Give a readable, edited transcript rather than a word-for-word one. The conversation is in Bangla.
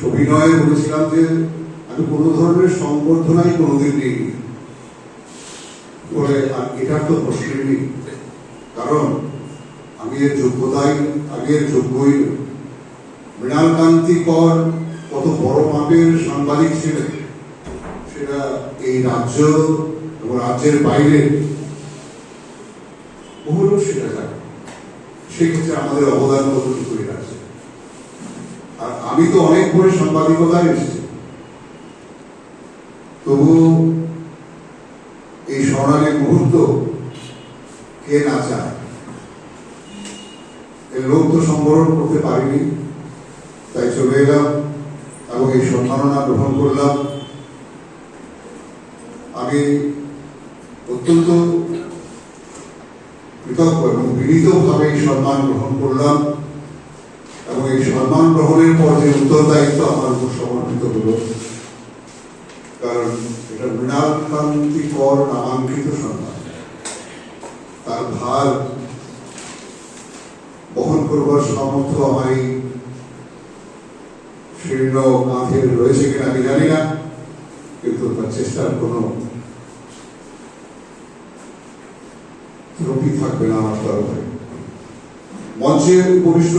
অভিনয়ে বলেছিলাম যে আমি কোনো ধরনের সংবর্ধনাই কোনোদিন নেই, বলে এটার তো প্রশ্নই নেই, কারণ আমি এর যোগ্যই। মৃণালকান্তি কর কত বড় মাপের সাংবাদিক ছিলেন, সেটা এই রাজ্য এবং রাজ্যের বাইরে বহু লোক সেটা জানে। সেক্ষেত্রে আমাদের অবদান কতটুকু আছে। আর আমি তো অনেক পরে সাংবাদিকতায় এসেছি, তবু এই স্বর্ণালী মুহূর্ত কে না চায়। এই লোক তো সম্বরণ করতে পারিনি, তাই চলে এলাম এবং এই সম্মাননা গ্রহণ করলাম। আমি অত্যন্ত কৃতজ্ঞ এবং বিনীতভাবে এই সম্মান গ্রহণ করলাম এবং এই সম্মান গ্রহণের পর যে উত্তরদায়িত্ব আমার উপর সমর্পিত হল, কারণ এটা মৃণালকান্তি কর নামাঙ্কিত সম্মান, তার ভার বহন করবার সামর্থ্য আমার এই শীর্ণ কাঁধে রয়েছে কিনা আমি জানি না, কিন্তু তার চেষ্টার কোনো ত্রুটি থাকবে না আমার তরফে। মঞ্চে উপবিষ্ট